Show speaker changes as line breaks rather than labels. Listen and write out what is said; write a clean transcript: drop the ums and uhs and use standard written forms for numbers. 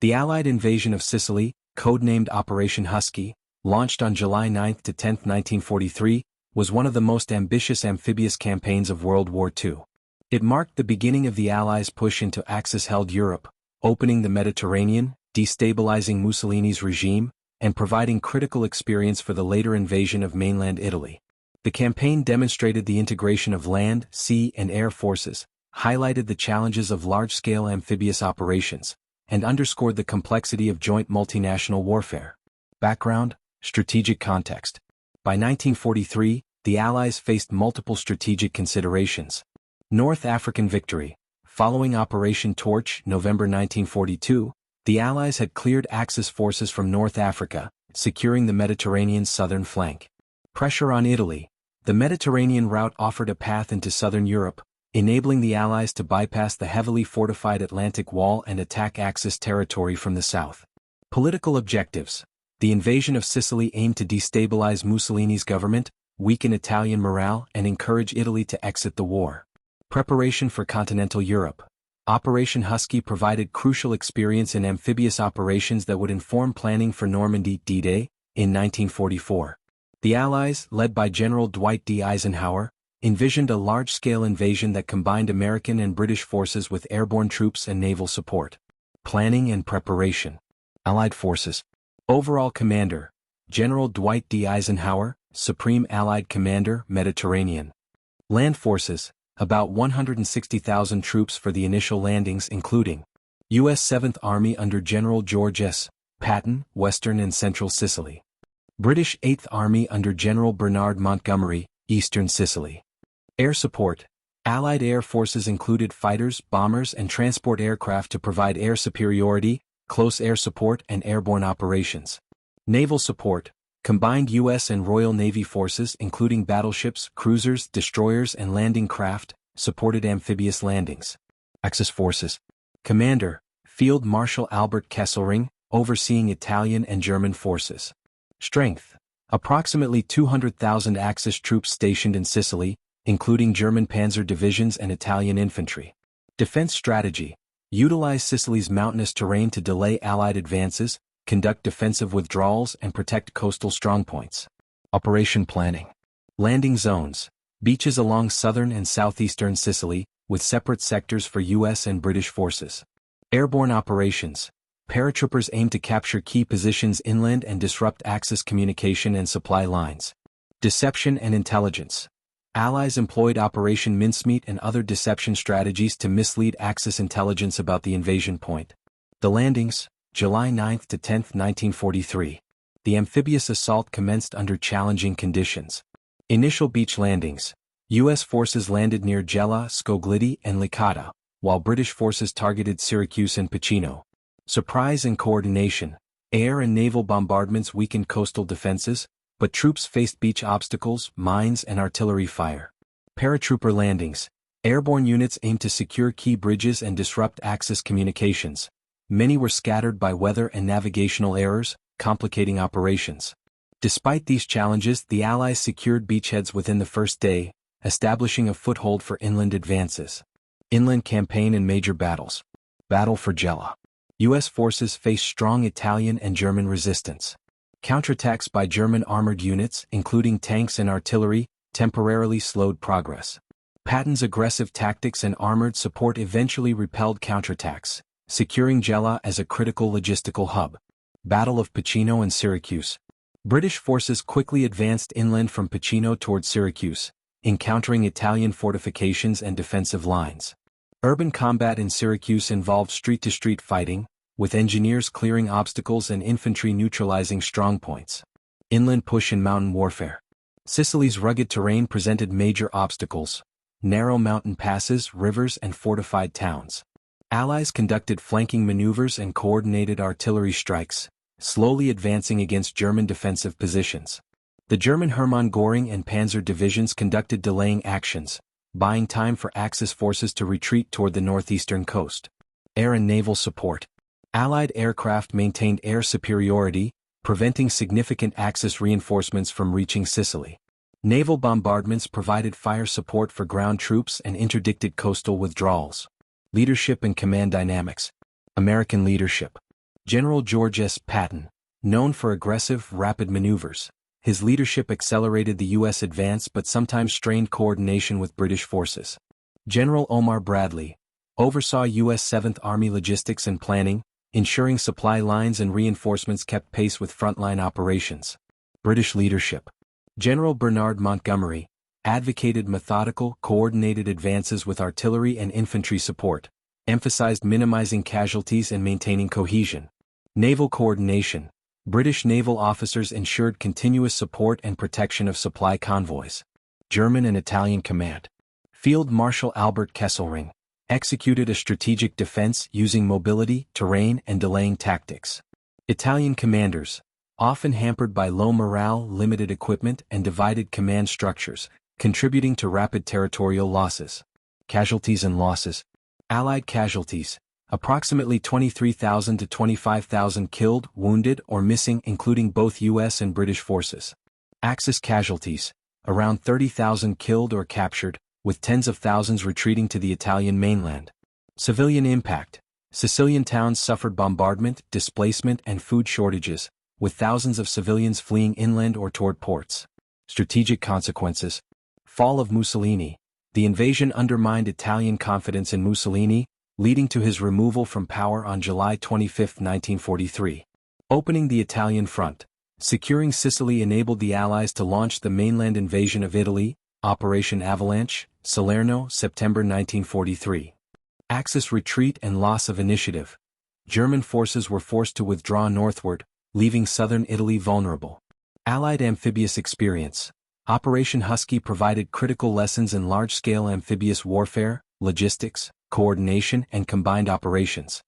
The Allied invasion of Sicily, codenamed Operation Husky, launched on July 9 to 10, 1943, was one of the most ambitious amphibious campaigns of World War II. It marked the beginning of the Allies' push into Axis-held Europe, opening the Mediterranean, destabilizing Mussolini's regime, and providing critical experience for the later invasion of mainland Italy. The campaign demonstrated the integration of land, sea, and air forces, highlighted the challenges of large-scale amphibious operations, and underscored the complexity of joint multinational warfare. Background, strategic context. By 1943, the Allies faced multiple strategic considerations. North African victory. Following Operation Torch, November 1942, the Allies had cleared Axis forces from North Africa, securing the Mediterranean's southern flank. Pressure on Italy. The Mediterranean route offered a path into southern Europe, enabling the Allies to bypass the heavily fortified Atlantic Wall and attack Axis territory from the south. Political objectives. The invasion of Sicily aimed to destabilize Mussolini's government, weaken Italian morale, and encourage Italy to exit the war. Preparation for continental Europe. Operation Husky provided crucial experience in amphibious operations that would inform planning for Normandy D-Day in 1944. The Allies, led by General Dwight D. Eisenhower, envisioned a large-scale invasion that combined American and British forces with airborne troops and naval support. Planning and preparation. Allied forces. Overall Commander, General Dwight D. Eisenhower, Supreme Allied Commander, Mediterranean. Land forces, about 160,000 troops for the initial landings including U.S. 7th Army under General George S. Patton, Western and Central Sicily. British 8th Army under General Bernard Montgomery, Eastern Sicily. Air support. Allied air forces included fighters, bombers and transport aircraft to provide air superiority, close air support and airborne operations. Naval support. Combined U.S. and Royal Navy forces including battleships, cruisers, destroyers and landing craft, supported amphibious landings. Axis forces. Commander, Field Marshal Albert Kesselring, overseeing Italian and German forces. Strength. Approximately 200,000 Axis troops stationed in Sicily, including German panzer divisions and Italian infantry. Defense strategy. Utilize Sicily's mountainous terrain to delay Allied advances, conduct defensive withdrawals and protect coastal strongpoints. Operation planning. Landing zones. Beaches along southern and southeastern Sicily, with separate sectors for U.S. and British forces. Airborne operations. Paratroopers aim to capture key positions inland and disrupt Axis communication and supply lines. Deception and intelligence. Allies employed Operation Mincemeat and other deception strategies to mislead Axis intelligence about the invasion point. The landings, July 9 to 10, 1943. The amphibious assault commenced under challenging conditions. Initial beach landings. U.S. forces landed near Gela, Skogliti and Licata, while British forces targeted Syracuse and Piceno. Surprise and coordination. Air and naval bombardments weakened coastal defenses, but troops faced beach obstacles, mines and artillery fire. Paratrooper landings. Airborne units aimed to secure key bridges and disrupt Axis communications. Many were scattered by weather and navigational errors, complicating operations. Despite these challenges, the Allies secured beachheads within the first day, establishing a foothold for inland advances. Inland campaign and major battles. Battle for Gela. U.S. forces faced strong Italian and German resistance. Counterattacks by German armored units, including tanks and artillery, temporarily slowed progress. Patton's aggressive tactics and armored support eventually repelled counterattacks, securing Gela as a critical logistical hub. Battle of Piceno and Syracuse. British forces quickly advanced inland from Piceno toward Syracuse, encountering Italian fortifications and defensive lines. Urban combat in Syracuse involved street-to-street fighting, with engineers clearing obstacles and infantry neutralizing strongpoints. Inland push and mountain warfare. Sicily's rugged terrain presented major obstacles: narrow mountain passes, rivers, and fortified towns. Allies conducted flanking maneuvers and coordinated artillery strikes, slowly advancing against German defensive positions. The German Hermann Göring and Panzer divisions conducted delaying actions, buying time for Axis forces to retreat toward the northeastern coast. Air and naval support. Allied aircraft maintained air superiority, preventing significant Axis reinforcements from reaching Sicily. Naval bombardments provided fire support for ground troops and interdicted coastal withdrawals. Leadership and command dynamics. American leadership. General George S. Patton, known for aggressive, rapid maneuvers. His leadership accelerated the U.S. advance but sometimes strained coordination with British forces. General Omar Bradley oversaw U.S. 7th Army logistics and planning, ensuring supply lines and reinforcements kept pace with frontline operations. British leadership. General Bernard Montgomery advocated methodical, coordinated advances with artillery and infantry support, emphasized minimizing casualties and maintaining cohesion. Naval coordination. British naval officers ensured continuous support and protection of supply convoys. German and Italian command. Field Marshal Albert Kesselring executed a strategic defense using mobility, terrain, and delaying tactics. Italian commanders, often hampered by low morale, limited equipment, and divided command structures, contributing to rapid territorial losses. Casualties and losses. Allied casualties. Approximately 23,000 to 25,000 killed, wounded, or missing, including both U.S. and British forces. Axis casualties. Around 30,000 killed or captured, with tens of thousands retreating to the Italian mainland. Civilian impact. Sicilian towns suffered bombardment, displacement, and food shortages, with thousands of civilians fleeing inland or toward ports. Strategic consequences. Fall of Mussolini. The invasion undermined Italian confidence in Mussolini, leading to his removal from power on July 25, 1943. Opening the Italian front. Securing Sicily enabled the Allies to launch the mainland invasion of Italy, Operation Avalanche, Salerno, September 1943. Axis retreat and loss of initiative. German forces were forced to withdraw northward, leaving southern Italy vulnerable. Allied amphibious experience. Operation Husky provided critical lessons in large-scale amphibious warfare, logistics, coordination, and combined operations.